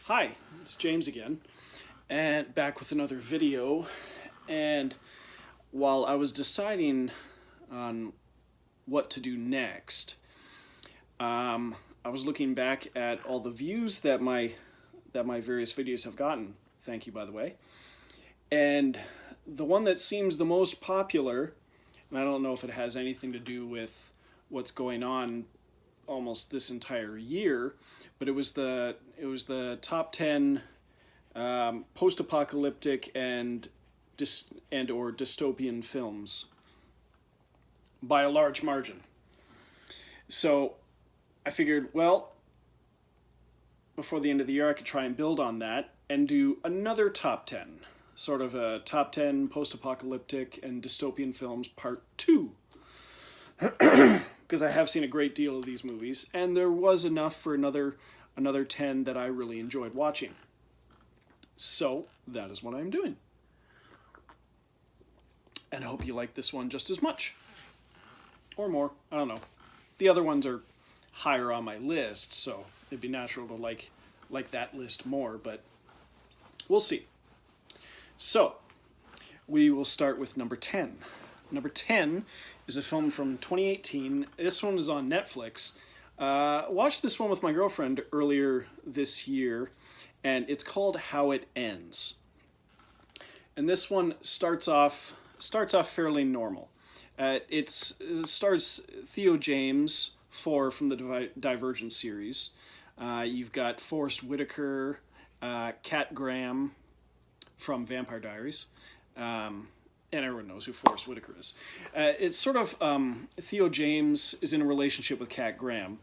Hi, it's James again, and back with another video. And while I was deciding on what to do next, I was looking back at all the views that my various videos have gotten. Thank you, by the way. And the one that seems the most popular, and I don't know if it has anything to do with what's going on almost this entire year, but it was the top 10 post-apocalyptic and or dystopian films by a large margin. So I figured, well, before the end of the year I could try and build on that and do another top 10, sort of a top 10 post-apocalyptic and dystopian films part 2. Because I have seen a great deal of these movies, and there was enough for another 10 that I really enjoyed watching. So that is what I'm doing. And I hope you like this one just as much. Or more, I don't know. The other ones are higher on my list, so it'd be natural to like that list more, but we'll see. So, we will start with number 10. Number 10 is a film from 2018. This one is on Netflix. Watched this one with my girlfriend earlier this year, and it's called How It Ends. And this one starts off fairly normal. It stars Theo James, 4 from the Divergent series. You've got Forrest Whitaker, Kat Graham from Vampire Diaries. And everyone knows who Forrest Whitaker is. It's sort of, Theo James is in a relationship with Kat Graham,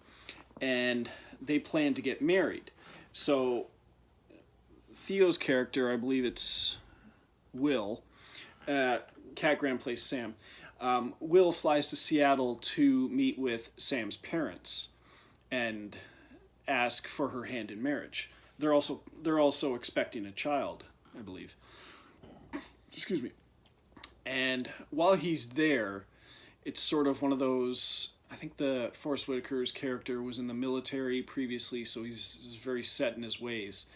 and they plan to get married. So, Theo's character, I believe it's Will, Kat Graham plays Sam. Will flies to Seattle to meet with Sam's parents and ask for her hand in marriage. They're also expecting a child, I believe. Excuse me. And while he's there, it's sort of one of those, I think the Forrest Whitaker's character was in the military previously, so he's very set in his ways.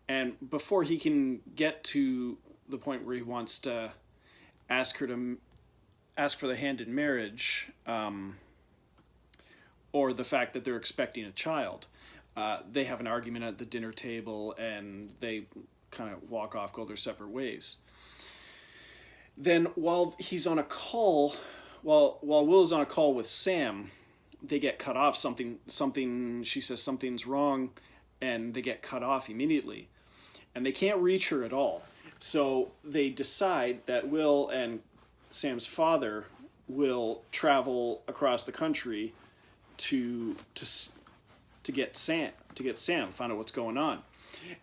And before he can get to the point where he wants to ask for the hand in marriage, or the fact that they're expecting a child, they have an argument at the dinner table, and they kind of walk off, go their separate ways. Then while he's on a call, while Will is on a call with Sam, they get cut off. She says something's wrong, and they get cut off immediately. And they can't reach her at all. So they decide that Will and Sam's father will travel across the country to get Sam, find out what's going on.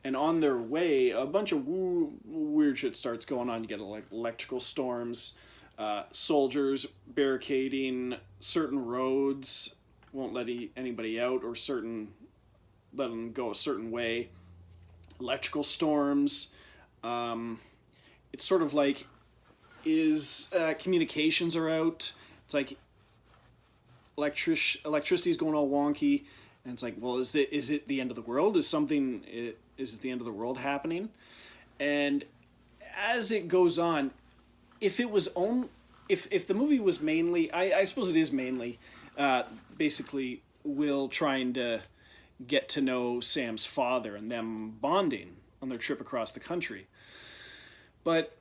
And on their way, a bunch of weird shit starts going on. You get electrical storms, soldiers barricading certain roads, won't let anybody out, or let them go a certain way. Electrical storms. It's sort of like, communications are out. It's like electricity's going all wonky. And it's like, well, is it the end of the world? Is it the end of the world happening? And as it goes on, if the movie was mainly, I suppose it is mainly, basically Will trying to get to know Sam's father and them bonding on their trip across the country. But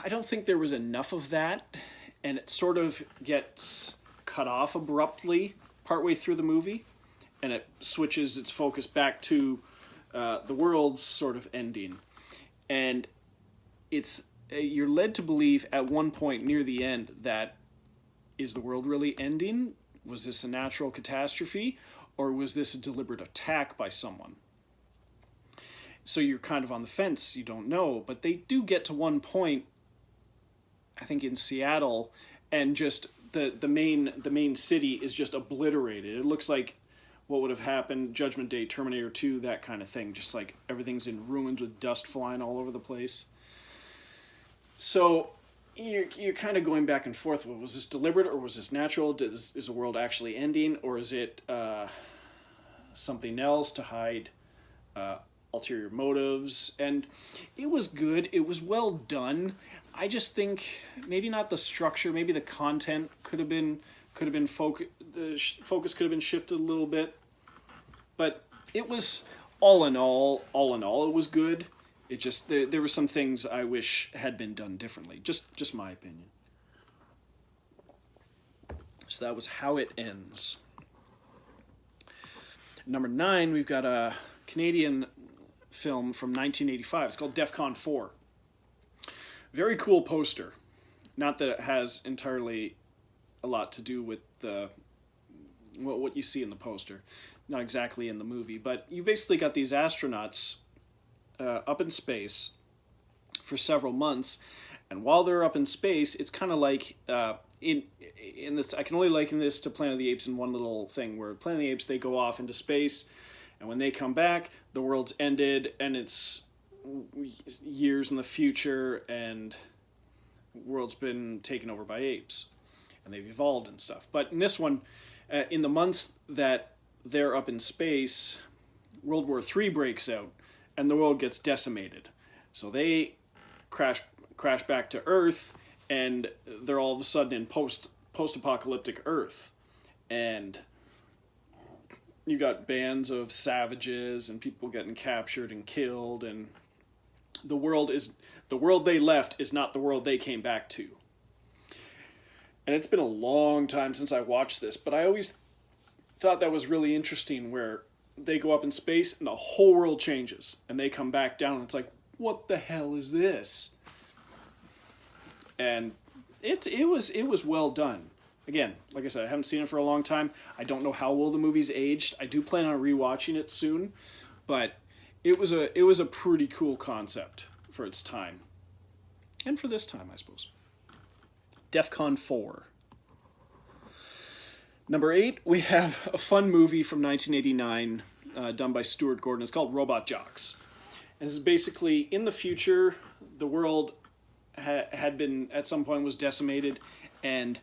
I don't think there was enough of that, and it sort of gets cut off abruptly partway through the movie, and it switches its focus back to the world's sort of ending. And you're led to believe at one point near the end that, is the world really ending? Was this a natural catastrophe? Or was this a deliberate attack by someone? So you're kind of on the fence, you don't know. But they do get to one point, I think in Seattle, and just the main city is just obliterated. It looks like what would have happened, Judgment Day, Terminator 2, that kind of thing. Just like everything's in ruins with dust flying all over the place. So you're kind of going back and forth. Well, was this deliberate or was this natural? Is the world actually ending, or is it something else to hide ulterior motives, and it was good. It was well done. I just think maybe not the structure, maybe the content could have been the focus could have been shifted a little bit, but it was all in all, it was good. It just there were some things I wish had been done differently. Just my opinion. So that was How It Ends. Number 9, we've got a Canadian film from 1985. It's called Defcon IV. Very cool poster. Not that it has entirely a lot to do with what you see in the poster. Not exactly in the movie, but you basically got these astronauts up in space for several months, and while they're up in space, it's kind of like in this. I can only liken this to Planet of the Apes in one little thing, where Planet of the Apes, they go off into space, and when they come back, the world's ended, and it's years in the future, and the world's been taken over by apes, and they've evolved and stuff. But in this one, in the months that they're up in space, World War III breaks out, and the world gets decimated. So they crash back to Earth, and they're all of a sudden in post-apocalyptic Earth, and you got bands of savages and people getting captured and killed, and the world they left is not the world they came back to. And it's been a long time since I watched this, but I always thought that was really interesting, where they go up in space and the whole world changes, and they come back down and it's like, what the hell is this? And it was well done. Again, like I said, I haven't seen it for a long time. I don't know how well the movie's aged. I do plan on rewatching it soon, but it was a pretty cool concept for its time, and for this time, I suppose. Defcon IV. Number 8, we have a fun movie from 1989 done by Stuart Gordon. It's called Robot Jocks. And this is basically, in the future, the world had been, at some point, was decimated, and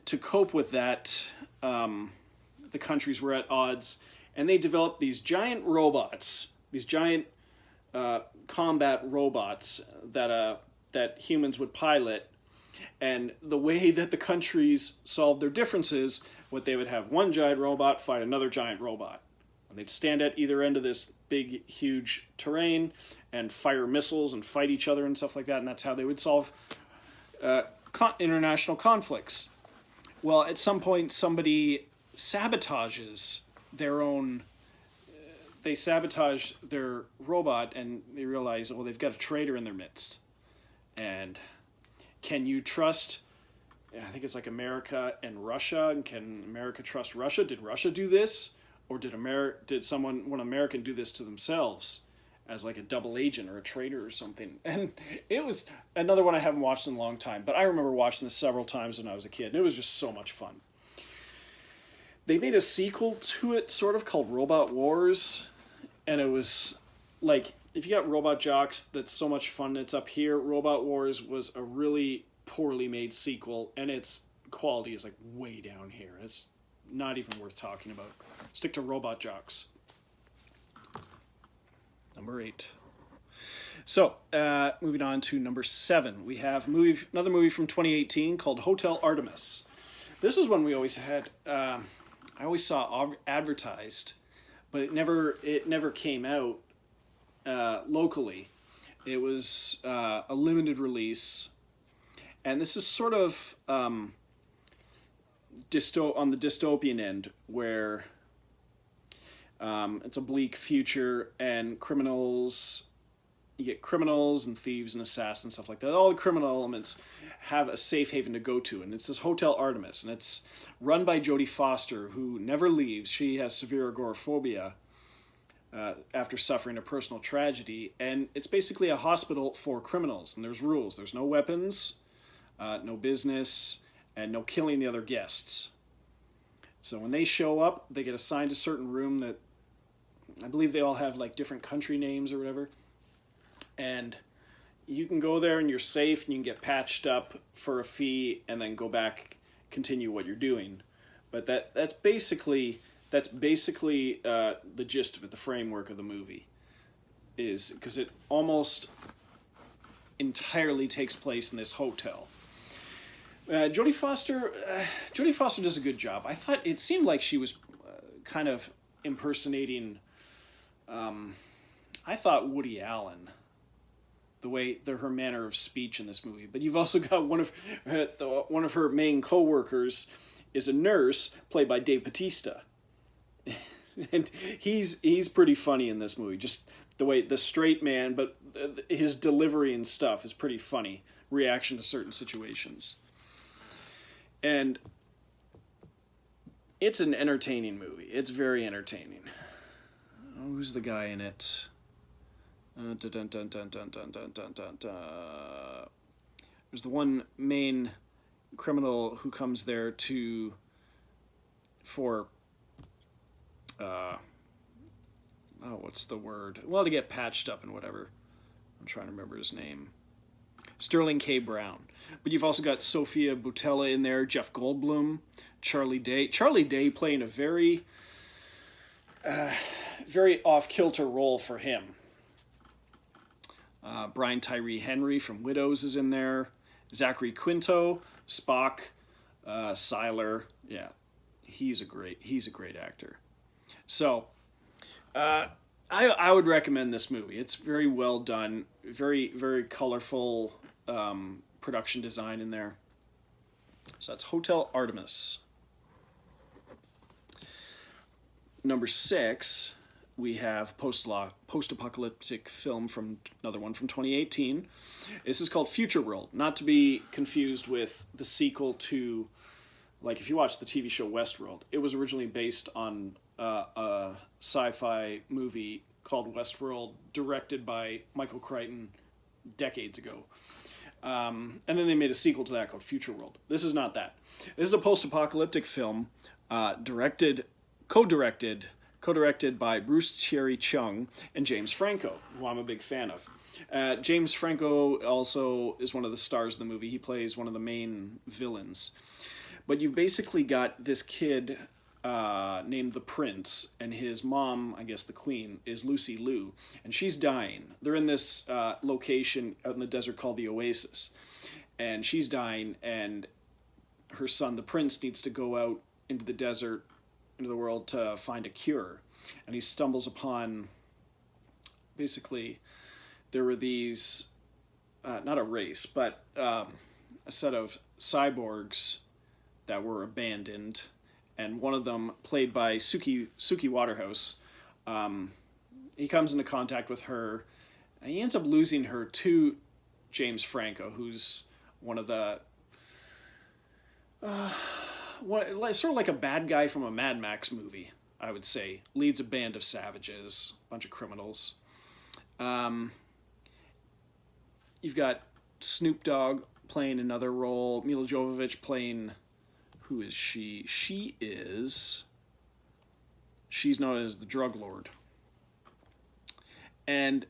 to cope with that, the countries were at odds, and they developed these giant robots, these giant combat robots that humans would pilot. And the way that the countries solved their differences, what they would have one giant robot fight another giant robot. And they'd stand at either end of this big, huge terrain and fire missiles and fight each other and stuff like that. And that's how they would solve international conflicts. Well, at some point, somebody sabotages their own... They sabotage their robot, and they realize, well, they've got a traitor in their midst. And can you trust, I think it's like America and Russia, and can America trust Russia? Did Russia do this? Or did one American do this to themselves as like a double agent or a traitor or something? And it was another one I haven't watched in a long time, but I remember watching this several times when I was a kid, and it was just so much fun. They made a sequel to it, sort of, called Robot Wars, and it was like, if you got Robot Jocks, that's so much fun, it's up here. Robot Wars was a really poorly made sequel, and its quality is like way down here. It's not even worth talking about. Stick to Robot Jocks. Number 8. So, moving on to number 7. We have another movie from 2018 called Hotel Artemis. This is one we always had, I always saw advertised, but it never came out locally. It was a limited release, and this is sort of on the dystopian end, where it's a bleak future, and you get criminals and thieves and assassins and stuff like that. All the criminal elements have a safe haven to go to, and it's this Hotel Artemis, and it's run by Jodie Foster, who never leaves. She has severe agoraphobia after suffering a personal tragedy, and it's basically a hospital for criminals, and there's rules. There's no weapons, no business, and no killing the other guests. So when they show up, they get assigned a certain room that, I believe they all have like different country names or whatever, and you can go there and you're safe, and you can get patched up for a fee and then go back, continue what you're doing. But that's basically That's basically the gist of it, the framework of the movie, is because it almost entirely takes place in this hotel. Jodie Foster does a good job. I thought it seemed like she was kind of impersonating, I thought, Woody Allen, her manner of speech in this movie. But you've also got one of her main co-workers is a nurse played by Dave Bautista, and he's pretty funny in this movie. Just the straight man, but his delivery and stuff is pretty funny. Reaction to certain situations. And it's an entertaining movie. It's very entertaining. Who's the guy in it? There's the one main criminal who comes there what's the word? Well, to get patched up and whatever. I'm trying to remember his name. Sterling K. Brown. But you've also got Sophia Boutella in there, Jeff Goldblum, Charlie Day. Charlie Day playing a very, very off-kilter role for him. Brian Tyree Henry from Widows is in there. Zachary Quinto, Spock, Siler. Yeah, he's a great actor. So, I would recommend this movie. It's very well done, very, very colorful production design in there. So that's Hotel Artemis. Number 6, we have post-apocalyptic film from another one from 2018. This is called Future World, not to be confused with the sequel to, like, if you watch the TV show Westworld, it was originally based on a sci-fi movie called Westworld, directed by Michael Crichton decades ago. And then they made a sequel to that called Future World. This is not that. This is a post-apocalyptic film co-directed by Bruce Thierry Chung and James Franco, who I'm a big fan of. James Franco also is one of the stars of the movie. He plays one of the main villains. But you've basically got this kid named the Prince, and his mom, I guess the Queen, is Lucy Liu, and she's dying. They're in this location out in the desert called the Oasis, and she's dying, and her son, the Prince, needs to go out into the desert, into the world, to find a cure. And he stumbles upon, basically, there were these, not a race, but a set of cyborgs that were abandoned, and one of them, played by Suki Waterhouse, he comes into contact with her, and he ends up losing her to James Franco, who's one of the sort of like a bad guy from a Mad Max movie, I would say. Leads a band of savages, a bunch of criminals. You've got Snoop Dogg playing another role, Mila Jovovich playing... Who is she? She's known as the drug lord. And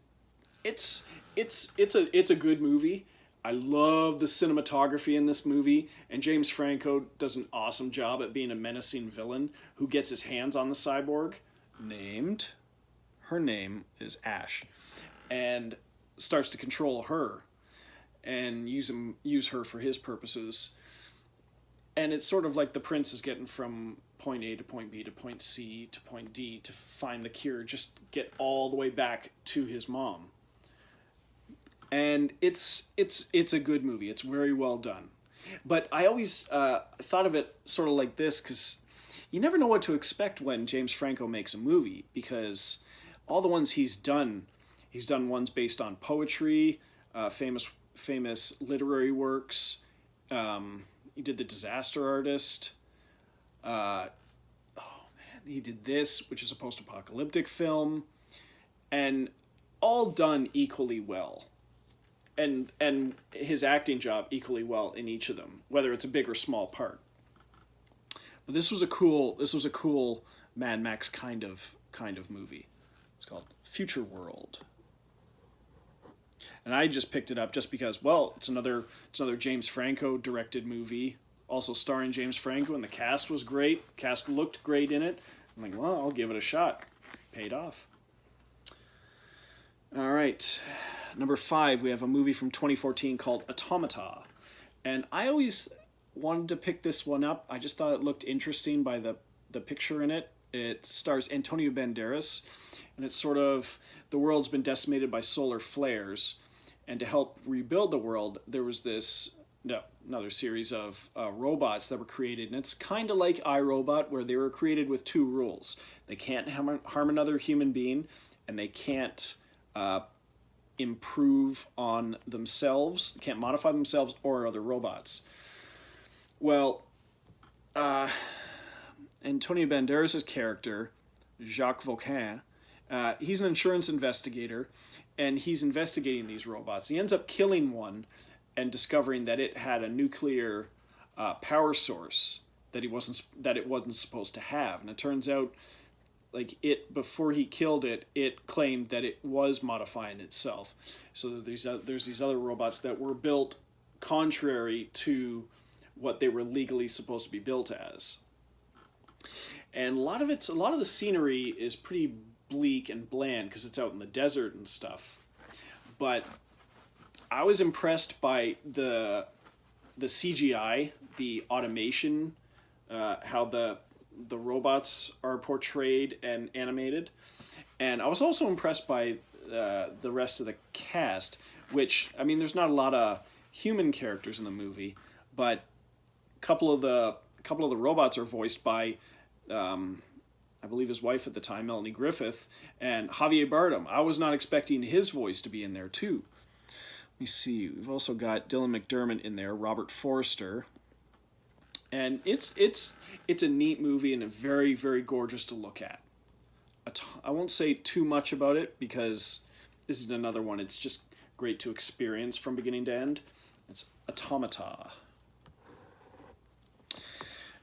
it's a good movie. I love the cinematography in this movie, and James Franco does an awesome job at being a menacing villain who gets his hands on the cyborg, her name is Ash, and starts to control her and use her for his purposes. And it's sort of like the Prince is getting from point A to point B to point C to point D to find the cure, just get all the way back to his mom. And it's a good movie. It's very well done. But I always thought of it sort of like this, because you never know what to expect when James Franco makes a movie, because all the ones he's done ones based on poetry, famous literary works. He did The Disaster Artist. He did this, which is a post-apocalyptic film, and all done equally well. And his acting job equally well in each of them, whether it's a big or small part. But this was a cool Mad Max kind of movie. It's called Future World. And I just picked it up just because, well, it's another James Franco directed movie, also starring James Franco, and the cast was great. Cast looked great in it. I'm like, well, I'll give it a shot. Paid off. All right. Number 5, we have a movie from 2014 called Automata. And I always wanted to pick this one up. I just thought it looked interesting by the picture in it. It stars Antonio Banderas, and it's sort of, the world's been decimated by solar flares, and to help rebuild the world, there was another series of robots that were created, and it's kind of like iRobot, where they were created with 2 rules. They can't harm another human being, and they can't improve on themselves, can't modify themselves or other robots. Well, Antonio Banderas' character, Jacques Vauquin, he's an insurance investigator, and he's investigating these robots. He ends up killing one and discovering that it had a nuclear power source that it wasn't supposed to have. And it turns out, like, before he killed it, it claimed that it was modifying itself. So there's these other robots that were built contrary to what they were legally supposed to be built as. And a lot of the scenery is pretty bleak and bland because it's out in the desert and stuff. But I was impressed by the CGI, the automation, how the robots are portrayed and animated. And I was also impressed by the rest of the cast, which, I mean, there's not a lot of human characters in the movie, but a couple of the robots are voiced by I believe his wife at the time, Melanie Griffith, and Javier Bardem. I was not expecting his voice to be in there too. Let me see. We've also got Dylan McDermott in there, Robert Forster, and it's a neat movie and a very, very gorgeous to look at. I won't say too much about it because this is another one. It's just great to experience from beginning to end. It's Automata.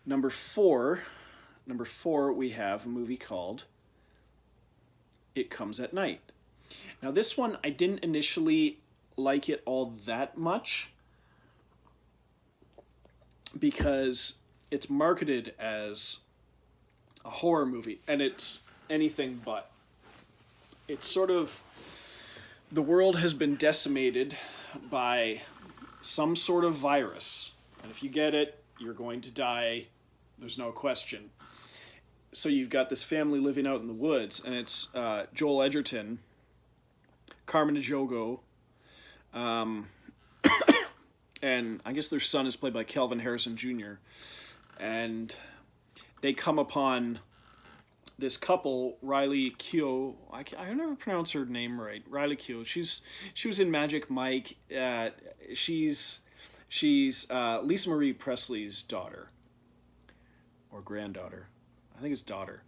Number four, we have a movie called It Comes at Night. Now, this one, I didn't initially like it all that much because it's marketed as a horror movie, and it's anything but. It's sort of, the world has been decimated by some sort of virus, and if you get it, you're going to die. There's no question. So you've got this family living out in the woods, and it's Joel Edgerton, Carmen Ejogo, and I guess their son is played by Kelvin Harrison Jr., and they come upon this couple, Riley Keough. I never pronounce her name right. Riley Keough. She was in Magic Mike. She's Lisa Marie Presley's daughter or granddaughter. I think it's daughter.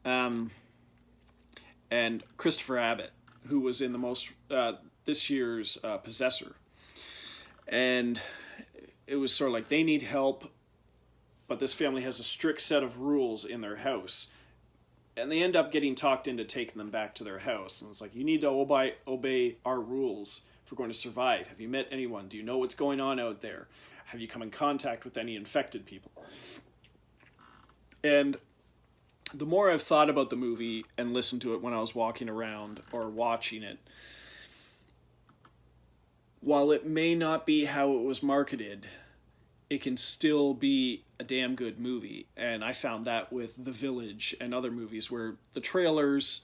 And Christopher Abbott, who was in this year's Possessor. And it was sort of like they need help, but this family has a strict set of rules in their house. And they end up getting talked into taking them back to their house. And it's like, you need to obey our rules if we're going to survive. Have you met anyone? Do you know what's going on out there? Have you come in contact with any infected people? And the more I've thought about the movie and listened to it when I was walking around or watching it, while it may not be how it was marketed, it can still be a damn good movie. And I found that with The Village and other movies where the trailers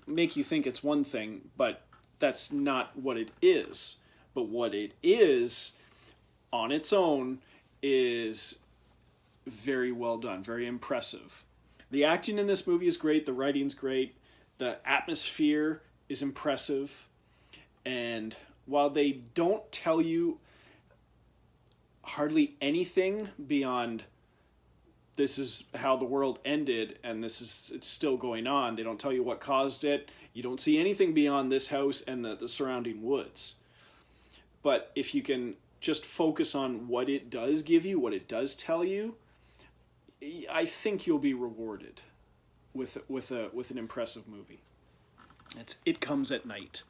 make you think it's one thing, but that's not what it is. But what it is, on its own, is very well done, very impressive. The acting in this movie is great, the writing's great, the atmosphere is impressive, and while they don't tell you hardly anything beyond this is how the world ended and it's still going on, they don't tell you what caused it, you don't see anything beyond this house and the surrounding woods. But if you can just focus on what it does give you, what it does tell you, I think you'll be rewarded with an impressive movie. It Comes at Night.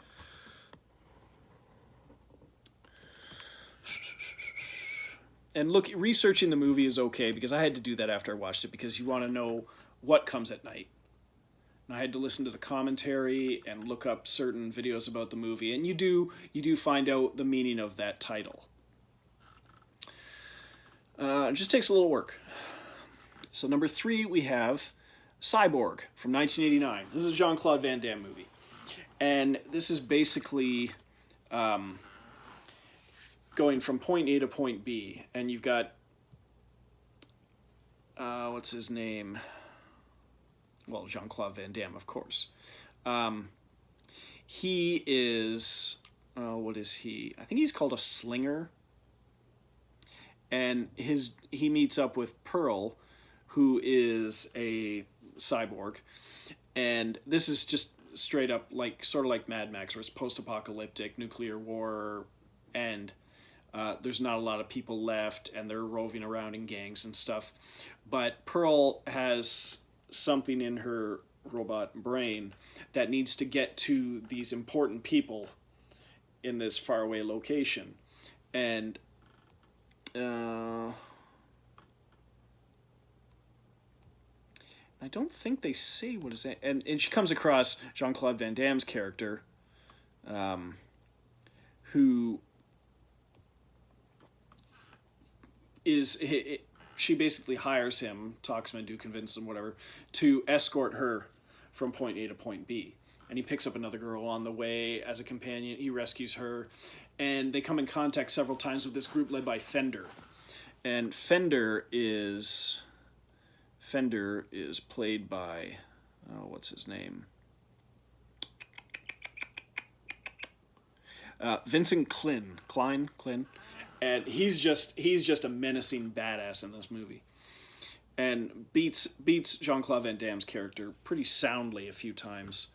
And look, researching the movie is okay because I had to do that after I watched it because you want to know what comes at night. And I had to listen to the commentary and look up certain videos about the movie, and you do find out the meaning of that title. It just takes a little work. So number 3, we have Cyborg from 1989. This is a Jean-Claude Van Damme movie. And this is basically going from point A to point B. And you've got, what's his name? Well, Jean-Claude Van Damme, of course. He is, what is he? I think he's called a slinger. And he meets up with Pearl, who is a cyborg. And this is just straight up sort of like Mad Max, where it's post-apocalyptic, nuclear war, and there's not a lot of people left, and they're roving around in gangs and stuff. But Pearl has something in her robot brain that needs to get to these important people in this faraway location. And I don't think they say what is that. And she comes across Jean-Claude Van Damme's character, who is... She basically hires him, talks him into, convinces him, whatever, to escort her from point A to point B. And he picks up another girl on the way as a companion. He rescues her. And they come in contact several times with this group led by Fender. And Fender is played by, what's his name? Vincent Klein. And he's just a menacing badass in this movie. And beats Jean-Claude Van Damme's character pretty soundly a few times.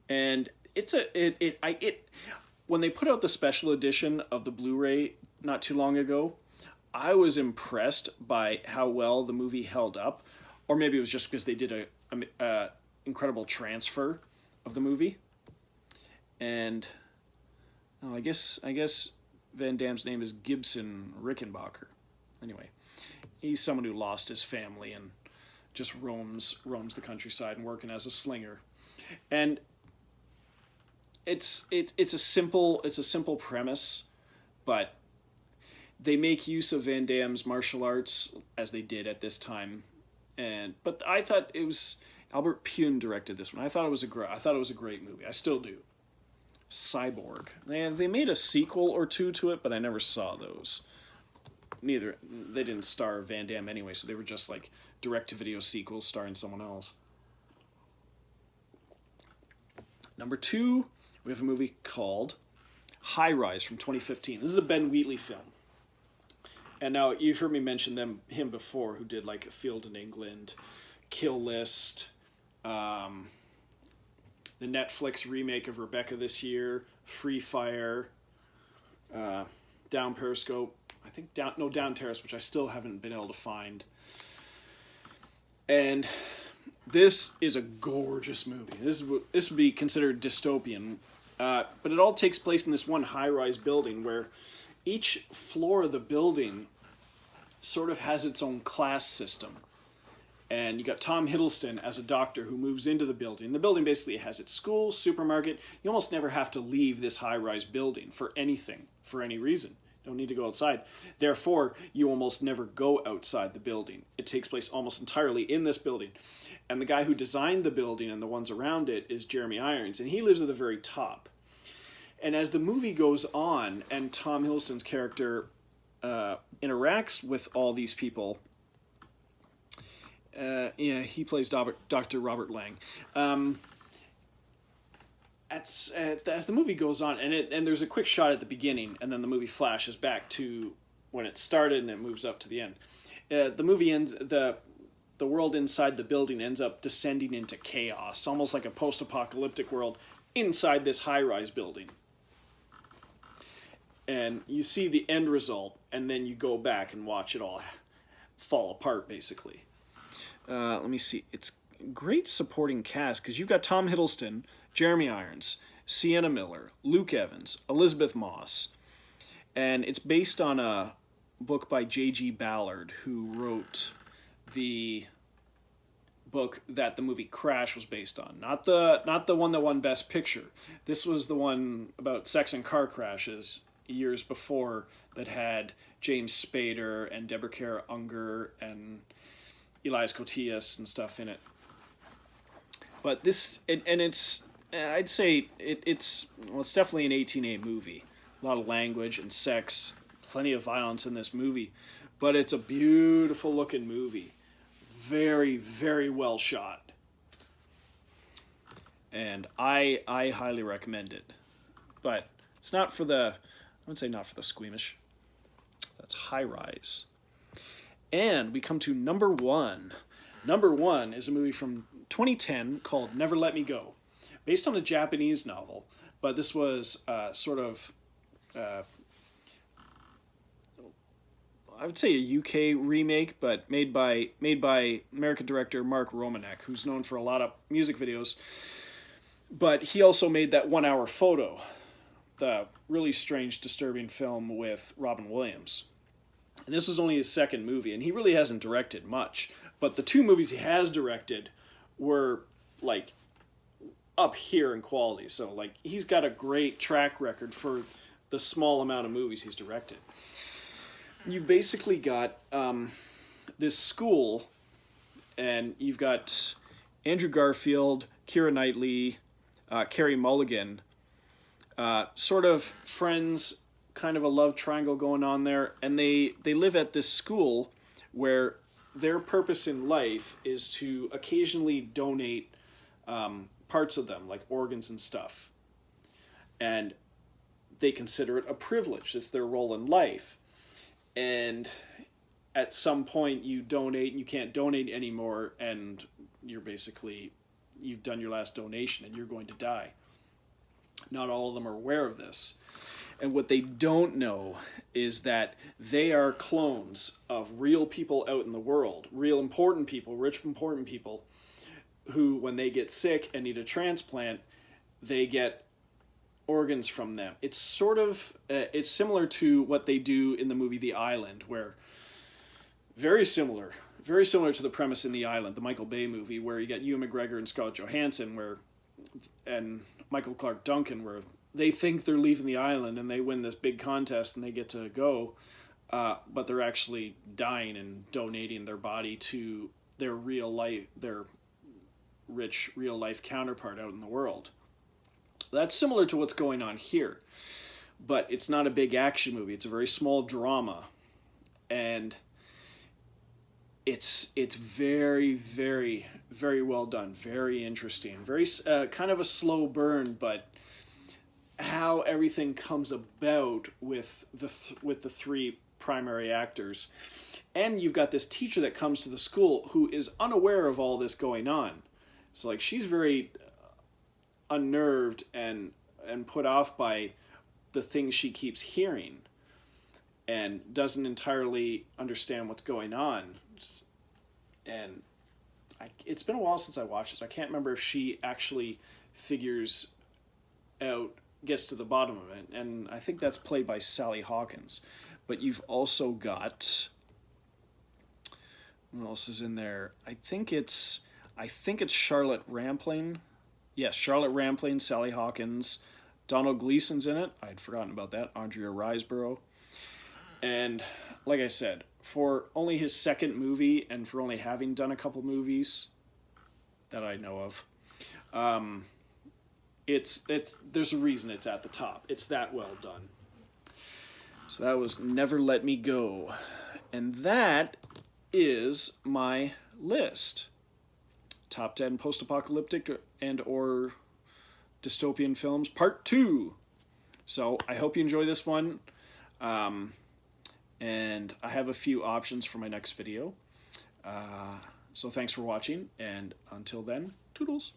And when they put out the special edition of the Blu-ray not too long ago, I was impressed by how well the movie held up. Or maybe it was just because they did a incredible transfer of the movie. And I guess Van Damme's name is Gibson Rickenbacker. Anyway, he's someone who lost his family and just roams the countryside and working as a slinger. And it's a simple premise, but they make use of Van Damme's martial arts as they did at this time. But I thought it was Albert Pune directed this one. I thought it was a great movie. I still do. Cyborg. They made a sequel or two to it, but I never saw those. They didn't star Van Damme anyway, so they were just like direct-to-video sequels starring someone else. Number 2, we have a movie called Highrise from 2015. This is a Ben Wheatley film. And now, you've heard me mention him before, who did like A Field in England, Kill List, the Netflix remake of Rebecca this year, Free Fire, Down Periscope, I think Down Terrace, which I still haven't been able to find. And this is a gorgeous movie. This would be considered dystopian, but it all takes place in this one high-rise building where each floor of the building sort of has its own class system. And you got Tom Hiddleston as a doctor who moves into the building. The building basically has its school, supermarket. You almost never have to leave this high-rise building for anything, for any reason. You don't need to go outside. Therefore, you almost never go outside the building. It takes place almost entirely in this building. And the guy who designed the building and the ones around it is Jeremy Irons, and he lives at the very top. And as the movie goes on, and Tom Hiddleston's character interacts with all these people... he plays Dr. Robert Lang. As the movie goes on, and there's a quick shot at the beginning, and then the movie flashes back to when it started, and it moves up to the end. The movie ends. The world inside the building ends up descending into chaos, almost like a post-apocalyptic world inside this high-rise building. And you see the end result, and then you go back and watch it all fall apart, basically. Let me see. It's great supporting cast because you've got Tom Hiddleston, Jeremy Irons, Sienna Miller, Luke Evans, Elizabeth Moss, and it's based on a book by J.G. Ballard, who wrote the book that the movie Crash was based on. Not the one that won Best Picture. This was the one about sex and car crashes years before that had James Spader and Deborah Kara Unger and Elias Koteas and stuff in it. But this, and it's, I'd say it's definitely an 18A movie. A lot of language and sex, plenty of violence in this movie. But it's a beautiful looking movie. Very, very well shot. And I highly recommend it. But it's not for the, I would say not for the squeamish. That's Highrise. And we come to number one. Number one is a movie from 2010 called Never Let Me Go. Based on a Japanese novel, but this was sort of, I would say a UK remake, but made by American director Mark Romanek, who's known for a lot of music videos. But he also made that 1 Hour Photo, the really strange, disturbing film with Robin Williams. And this was only his second movie, and he really hasn't directed much. But the two movies he has directed were, like, up here in quality. So, like, he's got a great track record for the small amount of movies he's directed. You've basically got this school, and you've got Andrew Garfield, Keira Knightley, Carey Mulligan, sort of friends, kind of a love triangle going on there, and they live at this school where their purpose in life is to occasionally donate parts of them, like organs and stuff. And they consider it a privilege. It's their role in life. And at some point you donate and you can't donate anymore, and you're basically, you've done your last donation and you're going to die. Not all of them are aware of this. And what they don't know is that they are clones of real people out in the world, real important people, rich important people, who when they get sick and need a transplant, they get organs from them. It's sort of, it's similar to what they do in the movie The Island, where very similar to the premise in The Island, the Michael Bay movie, where you get Ewan McGregor and Scarlett Johansson, and Michael Clark Duncan, where they think they're leaving the island and they win this big contest and they get to go, but they're actually dying and donating their body to their real life, their rich real life counterpart out in the world. That's similar to what's going on here, but it's not a big action movie. It's a very small drama, and it's very, very, very well done, very interesting, very kind of a slow burn, but how everything comes about with the three primary actors. And you've got this teacher that comes to the school who is unaware of all this going on. So, like, she's very unnerved and put off by the things she keeps hearing and doesn't entirely understand what's going on. And it's been a while since I watched this. I can't remember if she actually gets to the bottom of it, and I think that's played by Sally Hawkins. But you've also got, what else is in there? I think it's Charlotte Rampling. Yes, Charlotte Rampling, Sally Hawkins, Donald Gleason's in it. I'd forgotten about that. Andrea Riseborough. And like I said, for only his second movie and for only having done a couple movies that I know of, there's a reason it's at the top. It's that well done. So that was Never Let Me Go. And that is my list. Top 10 post-apocalyptic and or dystopian films, part 2. So I hope you enjoy this one. And I have a few options for my next video. So thanks for watching, and until then, toodles.